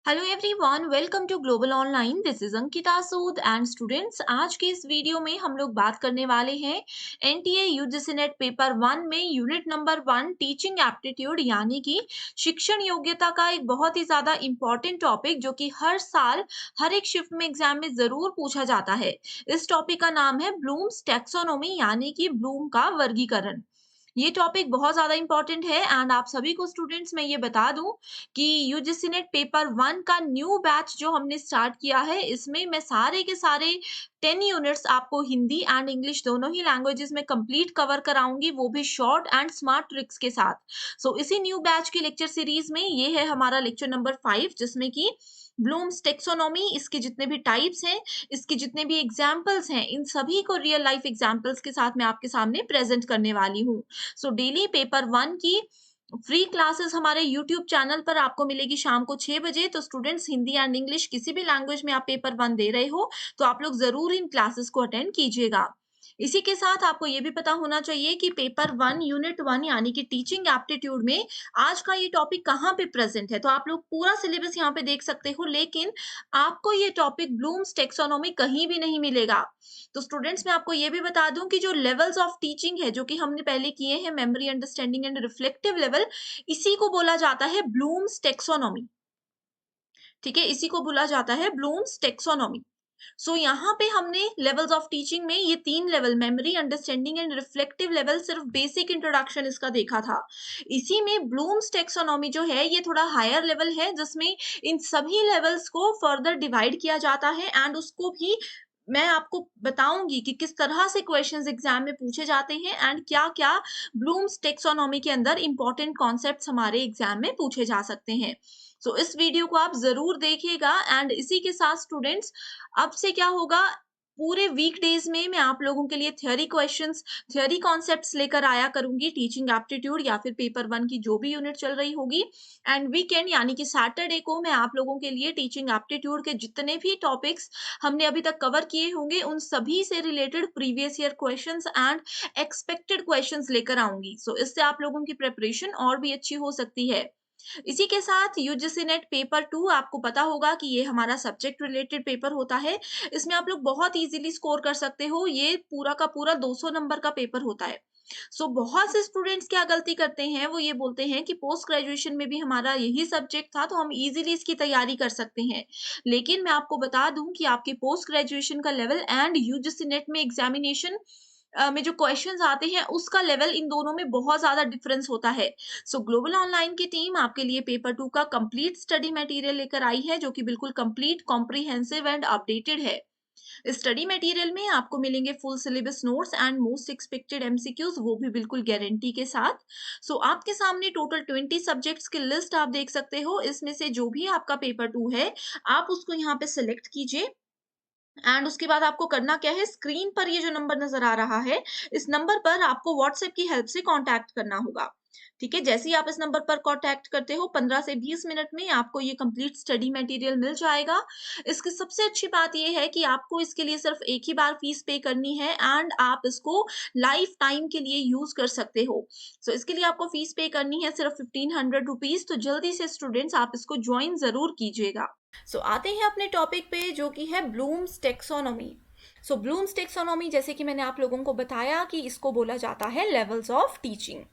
Hello everyone, welcome to global online. This is Ankita Sood and students, आज के इस video में हम लोग बात करने वाले हैं एनटीए यूजीसी नेट पेपर 1 में यूनिट नंबर 1 टीचिंग एप्टीट्यूड यानी कि शिक्षण योग्यता का एक बहुत ही ज्यादा इंपॉर्टेंट टॉपिक जो कि हर साल हर एक शिफ्ट में एग्जाम में जरूर पूछा जाता है। इस टॉपिक का नाम है ब्लूम्स टैक्सोनॉमी यानी कि ब्लूम का वर्गीकरण। ये टॉपिक बहुत ज्यादा इंपॉर्टेंट है एंड आप सभी को स्टूडेंट्स मैं ये बता दूं कि यूजीसी नेट पेपर 1 का न्यू बैच जो हमने स्टार्ट किया है, इसमें मैं सारे के सारे 10 यूनिट्स आपको हिंदी एंड इंग्लिश दोनों ही लैंग्वेजेस में कंप्लीट कवर कराऊंगी, वो भी शॉर्ट एंड स्मार्ट ट्रिक्स के साथ। इसी न्यू बैच की लेक्चर सीरीज में ये है हमारा लेक्चर नंबर 5, जिसमें कि ब्लूम्स टेक्सोनॉमी, इसके जितने भी टाइप्स हैं, इसके जितने भी एग्जाम्पल्स हैं, इन सभी को रियल लाइफ एग्जाम्पल्स के साथ मैं आपके सामने प्रेजेंट करने वाली हूँ। डेली पेपर 1 की फ्री क्लासेस हमारे यूट्यूब चैनल पर आपको मिलेगी शाम को 6 बजे। तो स्टूडेंट्स, हिंदी एंड इंग्लिश किसी भी लैंग्वेज में आप पेपर 1 दे रहे हो तो आप लोग जरूर इन क्लासेस को अटेंड कीजिएगा। इसी के साथ आपको ये भी पता होना चाहिए कि पेपर 1 यूनिट 1 यानी कि टीचिंग एप्टीट्यूड में आज का ये टॉपिक कहाँ पे प्रेजेंट है। तो आप लोग पूरा सिलेबस यहाँ पे देख सकते हो, लेकिन आपको ये टॉपिक ब्लूम्स टेक्सोनॉमी कहीं भी नहीं मिलेगा। तो स्टूडेंट्स, मैं आपको ये भी बता दूं कि जो लेवल्स ऑफ टीचिंग है जो कि हमने पहले किए हैं, memory, understanding and reflective level, इसी को बोला जाता है ब्लूम्स टेक्सोनॉमी। ठीक है, इसी को बोला जाता है ब्लूम्स टेक्सोनॉमी। यहाँ पे हमने लेवल्स ऑफ टीचिंग में ये 3 level, memory, understanding and reflective level, सिर्फ बेसिक इंट्रोडक्शन इसका देखा था। इसी में ब्लूम्स टेक्सोनॉमी जो है ये थोड़ा हायर लेवल है, जिसमें इन सभी लेवल्स को फर्दर डिवाइड किया जाता है एंड उसको भी मैं आपको बताऊंगी कि किस तरह से क्वेश्चंस एग्जाम में पूछे जाते हैं एंड क्या-क्या ब्लूम्स टेक्सोनॉमी के अंदर इंपॉर्टेंट कॉन्सेप्ट्स हमारे एग्जाम में पूछे जा सकते हैं। इस वीडियो को आप जरूर देखिएगा एंड इसी के साथ स्टूडेंट्स, अब से क्या होगा, पूरे वीकडेज में मैं आप लोगों के लिए थ्योरी क्वेश्चंस, थ्योरी कॉन्सेप्ट्स लेकर आया करूंगी टीचिंग एप्टीट्यूड या फिर पेपर 1 की जो भी यूनिट चल रही होगी। एंड वीकेंड यानी कि सैटरडे को मैं आप लोगों के लिए टीचिंग एप्टीट्यूड के जितने भी टॉपिक्स हमने अभी तक कवर किए होंगे उन सभी से related previous year questions and expected questions लेकर आऊंगी। इससे आप लोगों की प्रिपरेशन और भी अच्छी हो सकती है। इसी के साथ यूजीसी नेट पेपर 2, आपको पता होगा कि ये हमारा सब्जेक्ट रिलेटेड पेपर होता है। इसमें आप लोग बहुत इजीली स्कोर कर सकते हो, ये पूरा का पूरा 200 नंबर का पेपर होता है। बहुत से स्टूडेंट्स क्या गलती करते हैं, वो ये बोलते हैं कि पोस्ट ग्रेजुएशन में भी हमारा यही सब्जेक्ट था तो हम इजीली इसकी तैयारी कर सकते हैं। लेकिन मैं आपको बता दूं कि आपके पोस्ट ग्रेजुएशन का लेवल एंड यूजीसी नेट में एग्जामिनेशन में जो क्वेश्चंस आते हैं उसका लेवल, इन दोनों में बहुत ज्यादा डिफरेंस होता है। ग्लोबल ऑनलाइन की टीम आपके लिए पेपर 2 का कंप्लीट स्टडी मटेरियल लेकर आई है, जो कि बिल्कुल कंप्लीट, कॉम्प्रिहेंसिव एंड अपडेटेड है। स्टडी मटेरियल में आपको मिलेंगे full syllabus notes and most expected MCQs, वो भी बिल्कुल गारंटी के साथ। आपके सामने टोटल 20 सब्जेक्ट्स की लिस्ट आप देख सकते हो। इसमें से जो भी आपका पेपर 2 है, आप उसको यहाँ पे सिलेक्ट कीजिए एंड उसके बाद आपको करना क्या है, स्क्रीन पर ये जो नंबर नजर आ रहा है, इस नंबर पर आपको व्हाट्सएप की हेल्प से कांटेक्ट करना होगा। ठीक है, जैसे ही आप इस नंबर पर कांटेक्ट करते हो, 15 से 20 मिनट में आपको ये कंप्लीट स्टडी मटेरियल मिल जाएगा। इसकी सबसे अच्छी बात ये है कि आपको इसके लिए सिर्फ एक ही बार फीस पे करनी है एंड आप इसको लाइफ टाइम के लिए यूज कर सकते हो। इसके लिए आपको फीस पे करनी है सिर्फ 1500 रुपीज। तो जल्दी से स्टूडेंट्स आप इसको ज्वाइन जरूर कीजिएगा। आते हैं अपने टॉपिक पे, जो कि है ब्लूम्स टेक्सोनॉमी। ब्लूम्स टेक्सोनॉमी, जैसे कि मैंने आप लोगों को बताया कि इसको बोला जाता है लेवल्स ऑफ टीचिंग।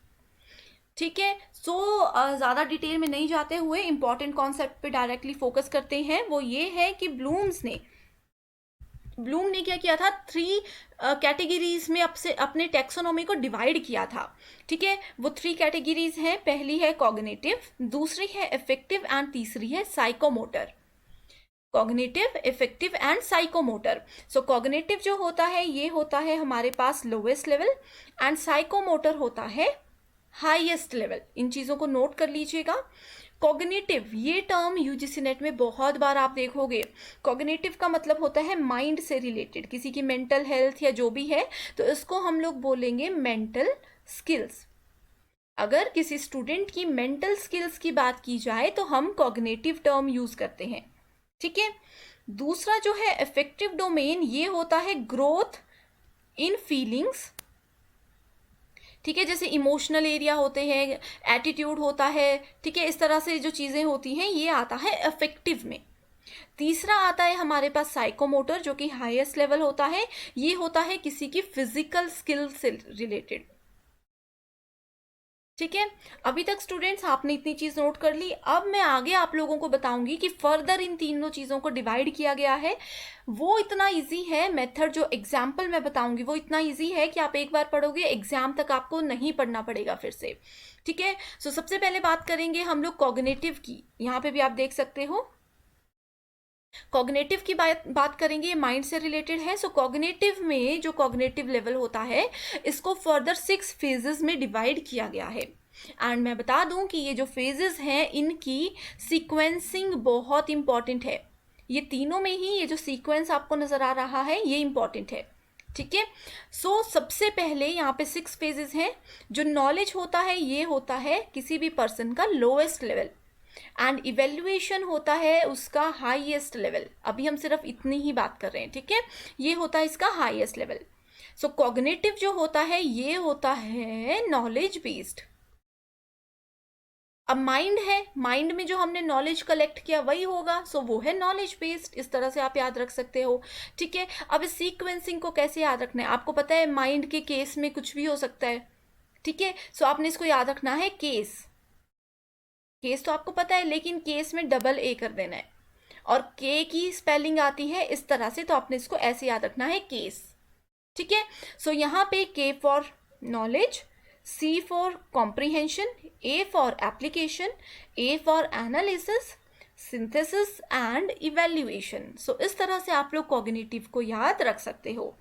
ठीक है, ज़्यादा डिटेल में नहीं जाते हुए इंपॉर्टेंट कॉन्सेप्ट पे डायरेक्टली फोकस करते हैं। वो ये है कि ब्लूम ने क्या किया था, 3 कैटेगरीज में अपने टेक्सोनॉमी को डिवाइड किया था। ठीक है, वो 3 कैटेगरीज हैं। पहली है कॉग्निटिव, दूसरी है इफेक्टिव एंड तीसरी है psychomotor. Cognitive, effective and psychomotor. Cognitive जो होता है ये होता है हमारे पास लोवेस्ट लेवल एंड साइकोमोटर होता है हाईएस्ट लेवल। इन चीज़ों को नोट कर लीजिएगा। कॉग्निटिव, ये टर्म यूजीसी नेट में बहुत बार आप देखोगे। कॉग्निटिव का मतलब होता है माइंड से रिलेटेड, किसी की मेंटल हेल्थ या जो भी है, तो इसको हम लोग बोलेंगे मेंटल स्किल्स। अगर किसी स्टूडेंट की मेंटल स्किल्स की बात की जाए तो हम कॉग्निटिव टर्म यूज करते हैं। ठीक है, दूसरा जो है इफेक्टिव डोमेन, ये होता है ग्रोथ इन फीलिंग्स, ठीक है, जैसे इमोशनल एरिया होते हैं, एटीट्यूड होता है, ठीक है, इस तरह से जो चीज़ें होती हैं ये आता है अफेक्टिव में। तीसरा आता है हमारे पास साइकोमोटर, जो कि हाईएस्ट लेवल होता है, ये होता है किसी की फिजिकल स्किल से रिलेटेड। ठीक है, अभी तक स्टूडेंट्स आपने इतनी चीज नोट कर ली। अब मैं आगे आप लोगों को बताऊंगी कि फर्दर इन तीनों चीजों को डिवाइड किया गया है। वो इतना इजी है, मेथड जो एग्जाम्पल मैं बताऊंगी वो इतना इजी है कि आप एक बार पढ़ोगे एग्जाम तक आपको नहीं पढ़ना पड़ेगा फिर से। ठीक है, सो सबसे पहले बात करेंगे हम लोग कॉग्निटिव की। यहाँ पे भी आप देख सकते हो कॉग्निटिव की बात करेंगे, ये माइंड से रिलेटेड है। सो कॉग्निटिव में जो कॉग्निटिव लेवल होता है इसको फर्दर 6 फेजेस में डिवाइड किया गया है। एंड मैं बता दूं कि ये जो फेजेस हैं इनकी सीक्वेंसिंग बहुत इंपॉर्टेंट है। ये तीनों में ही ये जो सीक्वेंस आपको नजर आ रहा है ये इंपॉर्टेंट है। ठीक है, सो सबसे पहले यहाँ पे 6 फेजेस हैं। जो नॉलेज होता है ये होता है किसी भी पर्सन का लोएस्ट लेवल, एंड इवेल्युएशन होता है उसका हाईएस्ट लेवल। अभी हम सिर्फ इतनी ही बात कर रहे हैं। ठीक है, ये होता है इसका हाईएस्ट लेवल। सो कॉग्निटिव जो होता है ये होता है नॉलेज बेस्ड। अब माइंड है, माइंड में जो हमने नॉलेज कलेक्ट किया वही होगा, सो वो है नॉलेज बेस्ड। इस तरह से आप याद रख सकते हो। ठीक है, अब इस सीक्वेंसिंग को कैसे याद रखना है, आपको पता है माइंड के केस में कुछ भी हो सकता है। ठीक है, सो आपने इसको याद रखना है केस। केस तो आपको पता है, लेकिन केस में डबल ए कर देना है, और के की स्पेलिंग आती है इस तरह से, तो आपने इसको ऐसे याद रखना है केस। ठीक है, सो यहाँ पे K for knowledge, C for comprehension, A for application, A for analysis, synthesis and evaluation. So इस तरह से आप लोग कॉग्निटिव को याद रख सकते हो।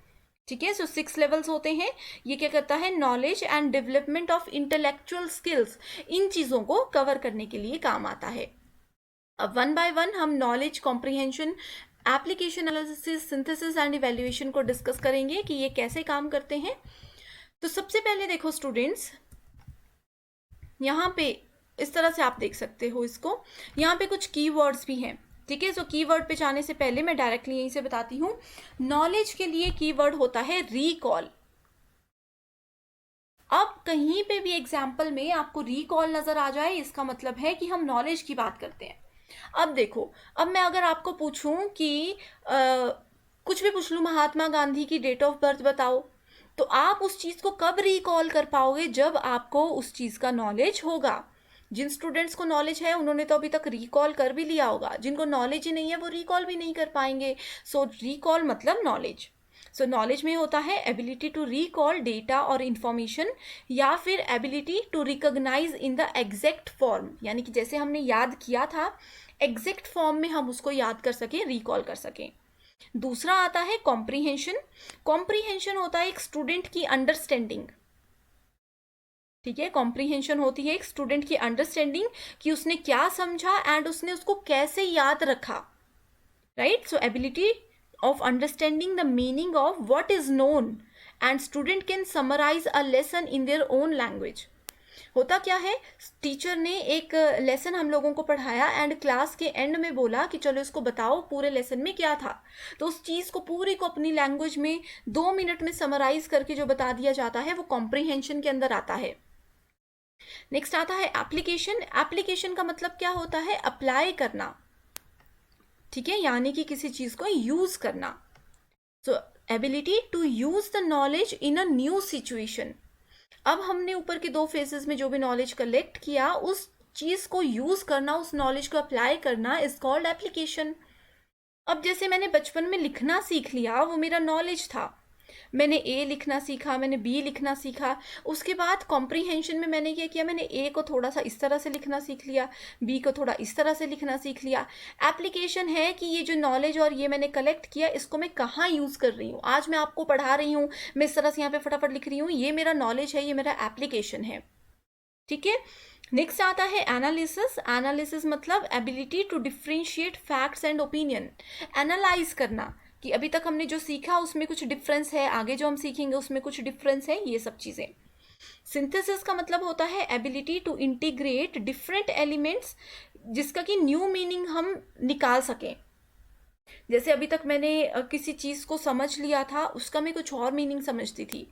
ठीक है, सो 6 लेवल्स होते हैं। ये क्या करता है, knowledge and development of intellectual skills, इन चीजों को कवर करने के लिए काम आता है। अब वन बाय वन हम knowledge, comprehension, application, analysis, synthesis and evaluation को डिस्कस करेंगे कि ये कैसे काम करते हैं। तो सबसे पहले देखो स्टूडेंट्स, यहाँ पे इस तरह से आप देख सकते हो इसको, यहाँ पे कुछ कीवर्ड्स भी हैं। ठीक है, सो कीवर्ड पे जाने से पहले मैं डायरेक्टली यहीं से बताती हूँ। नॉलेज के लिए कीवर्ड होता है रिकॉल। अब कहीं पे भी एग्जाम्पल में आपको रिकॉल नजर आ जाए, इसका मतलब है कि हम नॉलेज की बात करते हैं। अब देखो, अब मैं अगर आपको पूछूं कि कुछ भी पूछ लूं, महात्मा गांधी की डेट ऑफ बर्थ बताओ, तो आप उस चीज को कब रिकॉल कर पाओगे, जब आपको उस चीज का नॉलेज होगा। जिन स्टूडेंट्स को नॉलेज है उन्होंने तो अभी तक रिकॉल कर भी लिया होगा, जिनको नॉलेज ही नहीं है वो रिकॉल भी नहीं कर पाएंगे। सो रिकॉल मतलब नॉलेज। सो नॉलेज में होता है एबिलिटी टू रिकॉल डेटा और इंफॉर्मेशन, या फिर ability to recognise in the exact form, यानी कि जैसे हमने याद किया था एग्जैक्ट फॉर्म में हम उसको याद कर सकें, रिकॉल कर सकें। दूसरा आता है कॉम्प्रीहेंशन। कॉम्प्रीहेंशन होता है एक स्टूडेंट की अंडरस्टैंडिंग। ठीक है, कॉम्प्रीहेंशन होती है एक स्टूडेंट की अंडरस्टैंडिंग कि उसने क्या समझा एंड उसने उसको कैसे याद रखा। Right, so ability of understanding the meaning of what is known, and student can summarize a lesson in their own language। होता क्या है, टीचर ने एक लेसन हम लोगों को पढ़ाया एंड क्लास के एंड में बोला कि चलो इसको बताओ पूरे लेसन में क्या था, तो उस चीज को पूरी को अपनी लैंग्वेज में 2 मिनट में समराइज करके जो बता दिया जाता है वो कॉम्प्रीहेंशन के अंदर आता है। नेक्स्ट आता है एप्लीकेशन। एप्लीकेशन का मतलब क्या होता है, अप्लाई करना। ठीक है, यानी कि किसी चीज को यूज करना। So ability to use the knowledge in a new situation. अब हमने ऊपर के 2 फेजेस में जो भी नॉलेज कलेक्ट किया उस चीज को यूज करना, उस नॉलेज को अप्लाई करना इज कॉल्ड एप्लीकेशन। अब जैसे मैंने बचपन में लिखना सीख लिया, वो मेरा नॉलेज था, मैंने ए लिखना सीखा, मैंने बी लिखना सीखा। उसके बाद कॉम्प्रीहेंशन में मैंने क्या किया, मैंने ए को थोड़ा सा इस तरह से लिखना सीख लिया, बी को थोड़ा इस तरह से लिखना सीख लिया। एप्लीकेशन है कि ये जो नॉलेज और ये मैंने कलेक्ट किया इसको मैं कहाँ यूज कर रही हूँ। आज मैं आपको पढ़ा रही हूँ, मैं इस तरह से यहाँ पे फटाफट लिख रही हूँ, ये मेरा नॉलेज है, ये मेरा एप्लीकेशन है। ठीक है, नेक्स्ट आता है एनालिसिस। एनालिसिस मतलब ability to differentiate facts and opinion. Analyse करना कि अभी तक हमने जो सीखा उसमें कुछ डिफरेंस है, आगे जो हम सीखेंगे उसमें कुछ डिफरेंस है, ये सब चीजें। सिंथेसिस का मतलब होता है ability to integrate different elements, जिसका कि न्यू मीनिंग हम निकाल सकें। जैसे अभी तक मैंने किसी चीज को समझ लिया था, उसका मैं कुछ और मीनिंग समझती थी,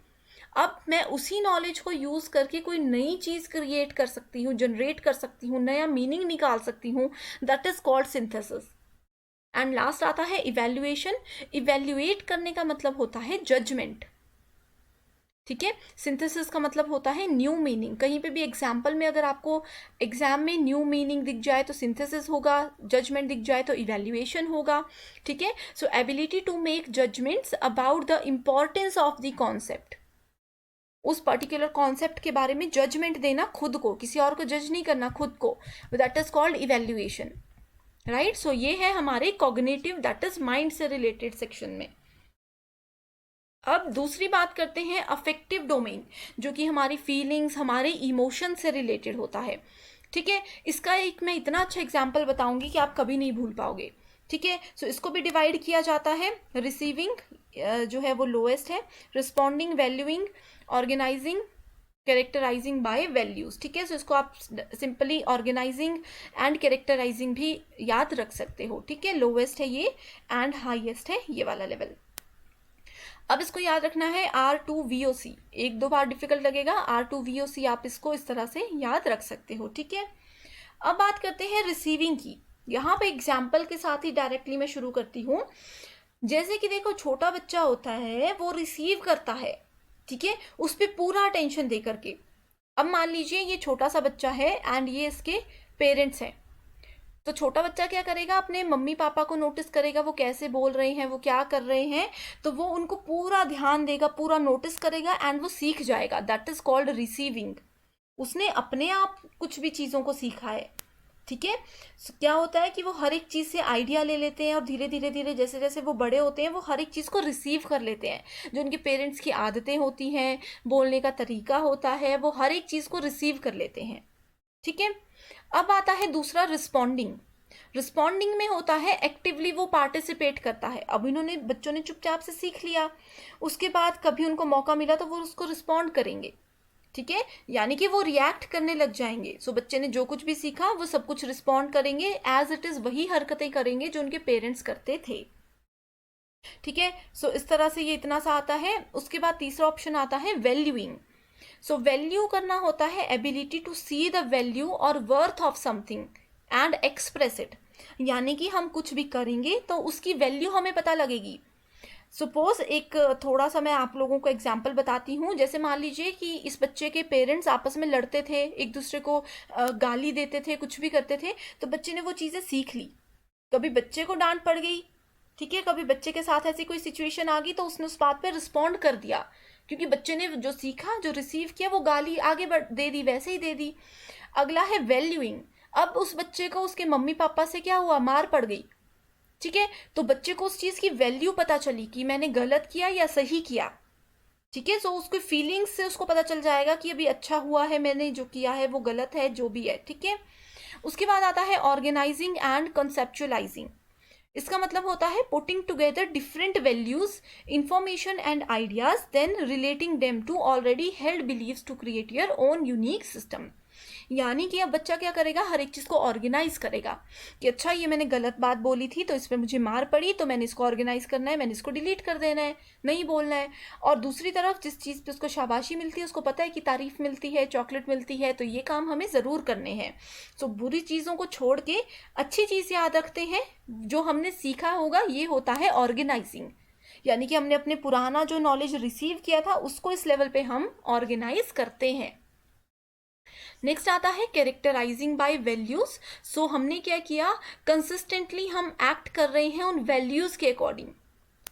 अब मैं उसी नॉलेज को यूज़ करके कोई नई चीज़ क्रिएट कर सकती हूँ, जनरेट कर सकती हूँ, नया मीनिंग निकाल सकती हूँ, that is called synthesis. And last आता है इवैल्यूएशन। इवैल्यूएट करने का मतलब होता है जजमेंट, ठीक है। सिंथेसिस का मतलब होता है न्यू मीनिंग। कहीं पे भी एग्जाम्पल में अगर आपको एग्जाम में न्यू मीनिंग दिख जाए तो सिंथेसिस होगा, जजमेंट दिख जाए तो इवैल्यूएशन होगा, ठीक है। So ability to make judgments about the importance of the concept, उस पर्टिकुलर कॉन्सेप्ट के बारे में जजमेंट देना, खुद को, किसी और को जज नहीं करना, खुद को, that is called evaluation, right. So ये है हमारे कॉग्निटिव, दैट इज माइंड से रिलेटेड सेक्शन में। अब दूसरी बात करते हैं अफेक्टिव डोमेन, जो कि हमारी फीलिंग्स, हमारे इमोशन से रिलेटेड होता है, ठीक है। इसका एक मैं इतना अच्छा एग्जाम्पल बताऊंगी कि आप कभी नहीं भूल पाओगे, ठीक है। सो इसको भी डिवाइड किया जाता है। रिसीविंग जो है वो लोएस्ट है, responding, valuing, organising, characterising by values, ठीक है। सो इसको आप सिंपली ऑर्गेनाइजिंग एंड कैरेक्टराइजिंग भी याद रख सकते हो, ठीक है। लोवेस्ट है ये एंड हाईएस्ट है ये वाला लेवल। अब इसको याद रखना है R2VOC, एक दो बार डिफिकल्ट लगेगा, R2VOC आप इसको इस तरह से याद रख सकते हो, ठीक है। अब बात करते हैं रिसीविंग की। यहाँ पे एग्जाम्पल के साथ ही डायरेक्टली मैं शुरू करती हूँ। जैसे कि देखो, छोटा बच्चा होता है वो रिसीव करता है, ठीक है, उस पर पूरा अटेंशन दे करके। अब मान लीजिए ये छोटा सा बच्चा है एंड ये इसके पेरेंट्स हैं, तो छोटा बच्चा क्या करेगा, अपने मम्मी पापा को नोटिस करेगा, वो कैसे बोल रहे हैं, वो क्या कर रहे हैं, तो वो उनको पूरा ध्यान देगा, पूरा नोटिस करेगा एंड वो सीख जाएगा, दैट इज कॉल्ड रिसीविंग। उसने अपने आप कुछ भी चीज़ों को सीखा है, ठीक है। क्या होता है कि वो हर एक चीज़ से आइडिया ले लेते हैं और धीरे धीरे धीरे जैसे जैसे वो बड़े होते हैं वो हर एक चीज़ को रिसीव कर लेते हैं। जो उनके पेरेंट्स की आदतें होती हैं, बोलने का तरीका होता है, वो हर एक चीज़ को रिसीव कर लेते हैं, ठीक है। अब आता है दूसरा रिस्पॉन्डिंग। रिस्पॉन्डिंग में होता है एक्टिवली वो पार्टिसिपेट करता है। अब इन्होंने, बच्चों ने चुपचाप से सीख लिया, उसके बाद कभी उनको मौका मिला तो वो उसको रिस्पॉन्ड करेंगे, ठीक है, यानी कि वो रिएक्ट करने लग जाएंगे। सो बच्चे ने जो कुछ भी सीखा वो सब कुछ रिस्पॉन्ड करेंगे, एज इट इज वही हरकतें करेंगे जो उनके पेरेंट्स करते थे, ठीक है। सो इस तरह से ये इतना सा आता है। उसके बाद तीसरा ऑप्शन आता है वैल्यूइंग। सो वैल्यू करना होता है ability to see the value और worth of something and express it, यानी कि हम कुछ भी करेंगे तो उसकी वैल्यू हमें पता लगेगी। सपोज एक थोड़ा सा मैं आप लोगों को एग्जाम्पल बताती हूँ। जैसे मान लीजिए कि इस बच्चे के पेरेंट्स आपस में लड़ते थे, एक दूसरे को गाली देते थे, कुछ भी करते थे, तो बच्चे ने वो चीज़ें सीख ली। कभी बच्चे को डांट पड़ गई, ठीक है, कभी बच्चे के साथ ऐसी कोई सिचुएशन आ गई तो उसने उस बात पे रिस्पॉन्ड कर दिया, क्योंकि बच्चे ने जो सीखा, जो रिसीव किया, वो गाली आगे दे दी, वैसे ही दे दी। अगला है वैल्यूइंग। अब उस बच्चे को उसके मम्मी पापा से क्या हुआ, मार पड़ गई, ठीक है, तो बच्चे को उस चीज़ की वैल्यू पता चली कि मैंने गलत किया या सही किया, ठीक है। सो उसको फीलिंग्स से उसको पता चल जाएगा कि अभी अच्छा हुआ है, मैंने जो किया है वो गलत है, जो भी है, ठीक है। उसके बाद आता है ऑर्गेनाइजिंग एंड कंसेप्चुअलाइजिंग। इसका मतलब होता है putting together different values, information and ideas, then relating them to already held beliefs to create your own unique system. यानी कि अब बच्चा क्या करेगा, हर एक चीज़ को ऑर्गेनाइज करेगा कि अच्छा ये मैंने गलत बात बोली थी तो इस पर मुझे मार पड़ी, तो मैंने इसको ऑर्गेनाइज करना है, मैंने इसको डिलीट कर देना है, नहीं बोलना है। और दूसरी तरफ जिस चीज़ पे उसको शाबाशी मिलती है, उसको पता है कि तारीफ मिलती है, चॉकलेट मिलती है, तो ये काम हमें ज़रूर करने हैं। सो बुरी चीज़ों को छोड़ के अच्छी चीज़ याद रखते हैं, जो हमने सीखा होगा, ये होता है ऑर्गेनाइजिंग। यानी कि हमने अपने पुराना जो नॉलेज रिसीव किया था उसको इस लेवल पे हम ऑर्गेनाइज करते हैं। नेक्स्ट आता है कैरेक्टराइजिंग बाय वैल्यूज। सो हमने क्या किया, कंसिस्टेंटली हम एक्ट कर रहे हैं उन वैल्यूज के अकॉर्डिंग,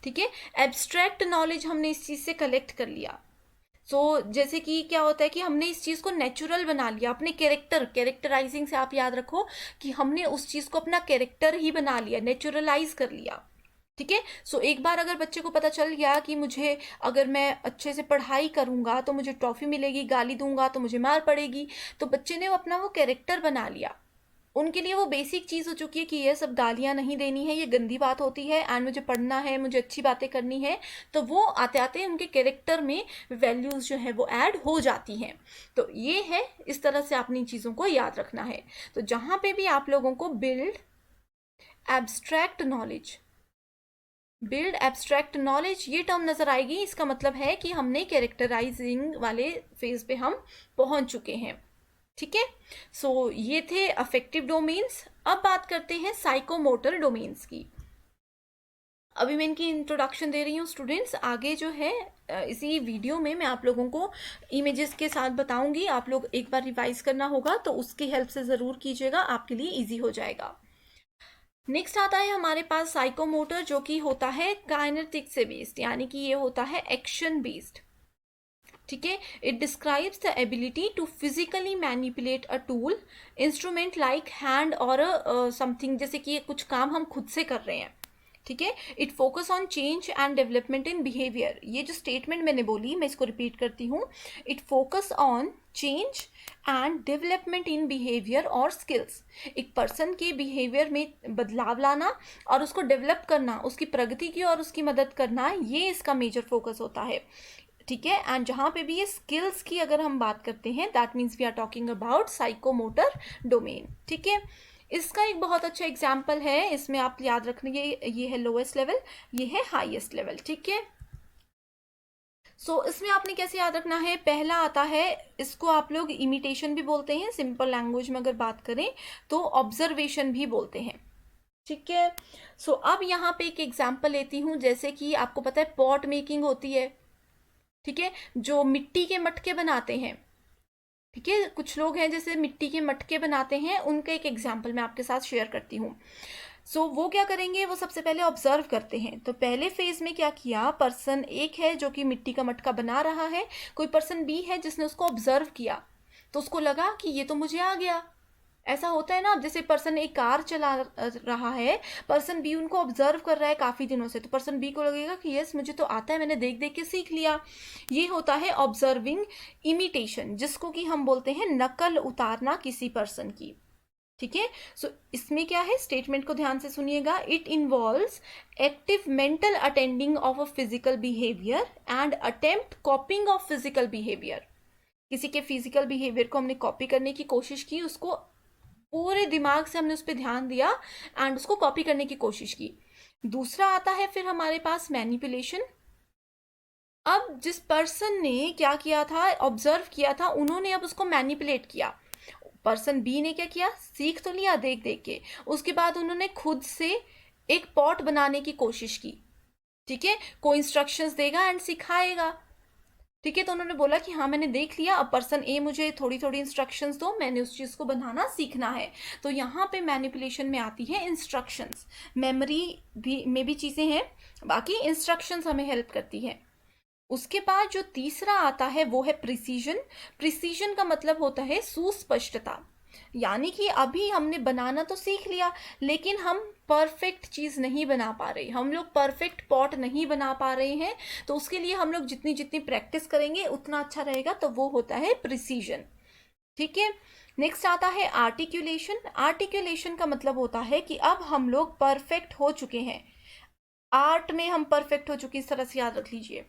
ठीक है। एब्स्ट्रैक्ट नॉलेज हमने इस चीज से कलेक्ट कर लिया। जैसे कि क्या होता है कि हमने इस चीज़ को नेचुरल बना लिया, अपने कैरेक्टराइजिंग से आप याद रखो कि हमने उस चीज़ को अपना कैरेक्टर ही बना लिया, नेचुरलाइज कर लिया, ठीक है। एक बार अगर बच्चे को पता चल गया कि मुझे, अगर मैं अच्छे से पढ़ाई करूंगा तो मुझे ट्रॉफी मिलेगी, गाली दूंगा तो मुझे मार पड़ेगी, तो बच्चे ने अपना वो कैरेक्टर बना लिया। उनके लिए वो बेसिक चीज़ हो चुकी है कि ये सब गालियाँ नहीं देनी है, ये गंदी बात होती है, एंड मुझे पढ़ना है, मुझे अच्छी बातें करनी है। तो वो आते आते उनके कैरेक्टर में वैल्यूज़ जो है वो ऐड हो जाती हैं। तो ये है, इस तरह से अपनी चीज़ों को याद रखना है। तो जहाँ पे भी आप लोगों को build abstract knowledge, build abstract knowledge, ये टर्म नजर आएगी। इसका मतलब है कि हमने कैरेक्टराइजिंग वाले फेज पे हम पहुंच चुके हैं। ठीक है, सो ये थे अफेक्टिव डोमेन्स। अब बात करते हैं साइकोमोटर डोमेन्स की। अभी मैं इनकी इंट्रोडक्शन दे रही हूँ स्टूडेंट्स। आगे जो है इसी वीडियो में मैं आप लोगों को इमेजेस के साथ बताऊंगी। आप लोग एक बार रिवाइज करना होगा तो उसकी हेल्प से ज़रूर कीजिएगा, आपके लिए इजी हो जाएगा। नेक्स्ट आता है हमारे पास साइकोमोटर, जो कि होता है काइनेटिक से बेस्ड, यानी कि ये होता है एक्शन बेस्ड। ठीक है, it describes the ability to physically manipulate a tool, instrument like hand और समथिंग, जैसे कि कुछ काम हम खुद से कर रहे हैं। ठीक है, it focus on change and development in behaviour. ये जो स्टेटमेंट मैंने बोली मैं इसको रिपीट करती हूँ। It focus on change and development in behaviour और स्किल्स। एक पर्सन के बिहेवियर में बदलाव लाना और उसको डेवलप करना, उसकी प्रगति की और उसकी मदद करना, ये इसका मेजर फोकस होता है। ठीक है, एंड जहाँ पे भी ये स्किल्स की अगर हम बात करते हैं, that means we are talking about psychomotor domain. ठीक है, इसका एक बहुत अच्छा एग्जाम्पल है, इसमें आप याद रखना, ये है लोएस्ट लेवल, ये है हाईएस्ट लेवल। ठीक है, सो इसमें आपने कैसे याद रखना है, पहला आता है, इसको आप लोग इमिटेशन भी बोलते हैं, सिंपल लैंग्वेज में अगर बात करें तो ऑब्जर्वेशन भी बोलते हैं। ठीक है, सो अब यहाँ पे एक एग्जाम्पल लेती हूँ, जैसे कि आपको पता है पॉट मेकिंग होती है। ठीक है, जो मिट्टी के मटके बनाते हैं, ठीक है, कुछ लोग हैं जैसे मिट्टी के मटके बनाते हैं, उनका एक एग्जाम्पल मैं आपके साथ शेयर करती हूँ। सो वो क्या करेंगे, वो सबसे पहले ऑब्जर्व करते हैं। तो पहले फेज में क्या किया, पर्सन एक है जो कि मिट्टी का मटका बना रहा है, कोई पर्सन बी है जिसने उसको ऑब्जर्व किया, तो उसको लगा कि ये तो मुझे आ गया। ऐसा होता है ना, अब जैसे पर्सन एक कार चला रहा है, पर्सन बी उनको ऑब्जर्व कर रहा है काफ़ी दिनों से, तो पर्सन बी को लगेगा कि यस मुझे तो आता है, मैंने देख देख के सीख लिया। ये होता है ऑब्जर्विंग इमिटेशन, जिसको कि हम बोलते हैं नकल उतारना किसी पर्सन की। ठीक है, सो इसमें क्या है, स्टेटमेंट को ध्यान से सुनिएगा। It involves active mental attending of a physical behaviour and attempt कॉपिंग of physical behaviour. किसी के फिजिकल बिहेवियर को हमने कॉपी करने की कोशिश की, उसको पूरे दिमाग से हमने उस पर ध्यान दिया एंड उसको कॉपी करने की कोशिश की। दूसरा आता है फिर हमारे पास मैनिपुलेशन। अब जिस पर्सन ने क्या किया था, ऑब्जर्व किया था, उन्होंने अब उसको मैनिपुलेट किया। पर्सन बी ने क्या किया, सीख तो लिया देख देख के, उसके बाद उन्होंने खुद से एक पॉट बनाने की कोशिश की। ठीक है, कोई इंस्ट्रक्शंस देगा एंड सिखाएगा। ठीक है, तो उन्होंने बोला कि हाँ मैंने देख लिया, अब पर्सन ए मुझे थोड़ी थोड़ी इंस्ट्रक्शंस दो, मैंने उस चीज़ को बनाना सीखना है। तो यहाँ पे मैनिपुलेशन में आती है इंस्ट्रक्शंस। मेमोरी भी में भी चीज़ें हैं, बाकी इंस्ट्रक्शंस हमें हेल्प करती है। उसके बाद जो तीसरा आता है वो है प्रिसीजन। प्रिसीजन का मतलब होता है सुस्पष्टता, यानी कि अभी हमने बनाना तो सीख लिया, लेकिन हम परफेक्ट चीज़ नहीं बना पा रहे, हम लोग परफेक्ट पॉट नहीं बना पा रहे हैं। तो उसके लिए हम लोग जितनी जितनी प्रैक्टिस करेंगे उतना अच्छा रहेगा, तो वो होता है प्रिसीजन। ठीक है, नेक्स्ट आता है आर्टिकुलेशन। आर्टिकुलेशन का मतलब होता है कि अब हम लोग परफेक्ट हो चुके हैं, आर्ट में हम परफेक्ट हो चुके, इस तरह से याद रख लीजिए।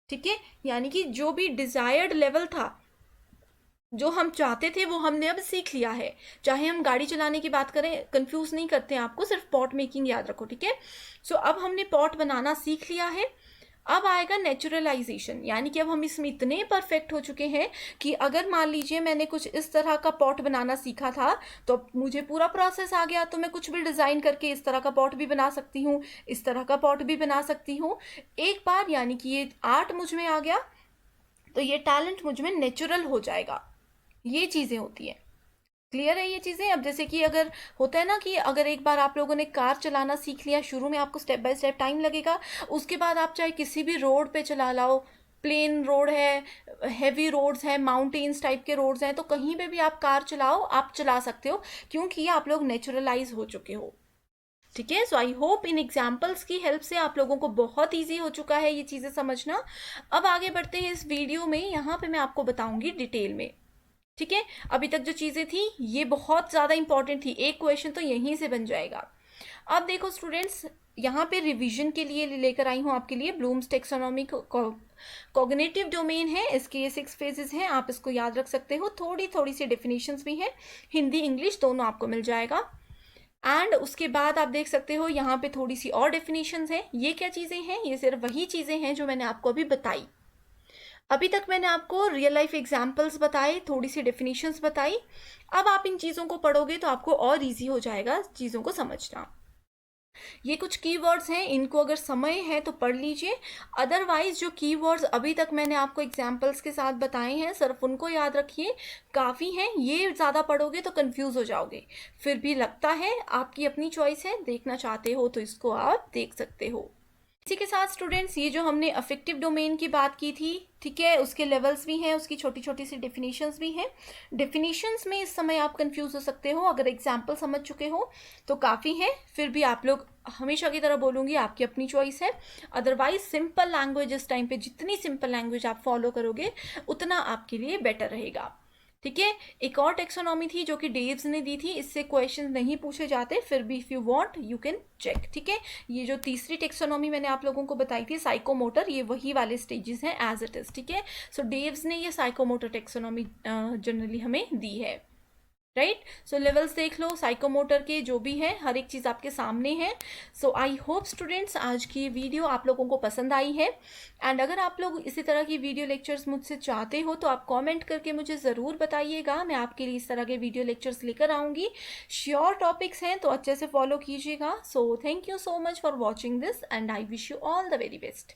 ठीक है, यानी कि जो भी डिजायर्ड लेवल था, जो हम चाहते थे वो हमने अब सीख लिया है। चाहे हम गाड़ी चलाने की बात करें, कंफ्यूज नहीं करते हैं आपको, सिर्फ पॉट मेकिंग याद रखो। ठीक है, सो अब हमने पॉट बनाना सीख लिया है। अब आएगा नेचुरलाइजेशन, यानी कि अब हम इसमें इतने परफेक्ट हो चुके हैं कि अगर मान लीजिए मैंने कुछ इस तरह का पॉट बनाना सीखा था, तो मुझे पूरा प्रोसेस आ गया, तो मैं कुछ भी डिज़ाइन करके इस तरह का पॉट भी बना सकती हूँ, इस तरह का पॉट भी बना सकती हूँ एक बार। यानी कि ये आर्ट मुझ में आ गया, तो ये टैलेंट मुझ में नेचुरल हो जाएगा। ये चीज़ें होती हैं, क्लियर है ये चीज़ें। अब जैसे कि अगर होता है ना कि अगर एक बार आप लोगों ने कार चलाना सीख लिया, शुरू में आपको स्टेप बाय स्टेप टाइम लगेगा, उसके बाद आप चाहे किसी भी रोड पे चला लाओ, प्लेन रोड है, हैवी रोड्स हैं, माउंटेन्स टाइप के रोड्स हैं, तो कहीं पे भी आप कार चलाओ, आप चला सकते हो, क्योंकि आप लोग नेचुरलाइज हो चुके हो। ठीक है, सो आई होप इन एग्जाम्पल्स की हेल्प से आप लोगों को बहुत ईजी हो चुका है ये चीज़ें समझना। अब आगे बढ़ते हैं इस वीडियो में, यहाँ पे मैं आपको बताऊंगी डिटेल में। ठीक है, अभी तक जो चीज़ें थी ये बहुत ज़्यादा इंपॉर्टेंट थी, एक क्वेश्चन तो यहीं से बन जाएगा। अब देखो स्टूडेंट्स, यहाँ पे रिवीजन के लिए लेकर आई हूँ आपके लिए ब्लूम्स टेक्सोनॉमी कॉग्निटिव डोमेन है, इसके ये 6 फेजेस हैं, आप इसको याद रख सकते हो। थोड़ी थोड़ी सी डेफिनेशंस भी हैं, हिंदी इंग्लिश दोनों आपको मिल जाएगा। एंड उसके बाद आप देख सकते हो यहाँ पे थोड़ी सी और डेफिनेशंस हैं। ये क्या चीज़ें हैं? ये सिर्फ वही चीज़ें हैं जो मैंने आपको अभी बताई। अभी तक मैंने आपको रियल लाइफ एग्जाम्पल्स बताए, थोड़ी सी डेफिनेशंस बताई। अब आप इन चीज़ों को पढ़ोगे तो आपको और इजी हो जाएगा चीज़ों को समझना। ये कुछ कीवर्ड्स हैं, इनको अगर समय है तो पढ़ लीजिए। अदरवाइज जो कीवर्ड्स अभी तक मैंने आपको एग्जाम्पल्स के साथ बताए हैं सिर्फ उनको याद रखिए, काफ़ी हैं। ये ज़्यादा पढ़ोगे तो कंफ्यूज हो जाओगे। फिर भी लगता है आपकी अपनी चॉइस है, देखना चाहते हो तो इसको आप देख सकते हो। इसी के साथ स्टूडेंट्स, ये जो हमने अफेक्टिव डोमेन की बात की थी, ठीक है, उसके लेवल्स भी हैं, उसकी छोटी छोटी सी डेफिनेशंस भी हैं। डेफिनेशंस में इस समय आप कंफ्यूज हो सकते हो, अगर एग्जाम्पल समझ चुके हो तो काफ़ी है। फिर भी आप लोग, हमेशा की तरह बोलूँगी, आपकी अपनी चॉइस है। अदरवाइज सिंपल लैंग्वेज इस टाइम पे, जितनी सिंपल लैंग्वेज आप फॉलो करोगे उतना आपके लिए बेटर रहेगा, ठीक है। एक और टेक्सोनॉमी थी जो कि डेव्स ने दी थी, इससे क्वेश्चन नहीं पूछे जाते, फिर भी if you want you can check, ठीक है। ये जो तीसरी टेक्सोनॉमी मैंने आप लोगों को बताई थी साइकोमोटर, ये वही वाले स्टेजेस हैं एज इट इज़, ठीक है। सो डेव्स ने ये साइकोमोटर टेक्सोनॉमी जनरली हमें दी है, राइट। सो लेवल्स देख लो साइकोमोटर के, जो भी है हर एक चीज़ आपके सामने है। सो आई होप स्टूडेंट्स आज की वीडियो आप लोगों को पसंद आई है। एंड अगर आप लोग इसी तरह की वीडियो लेक्चर्स मुझसे चाहते हो तो आप कमेंट करके मुझे ज़रूर बताइएगा, मैं आपके लिए इस तरह के वीडियो लेक्चर्स लेकर आऊँगी। श्योर टॉपिक्स हैं तो अच्छे से फॉलो कीजिएगा। So thank you so much for watching this and I wish you all the very best.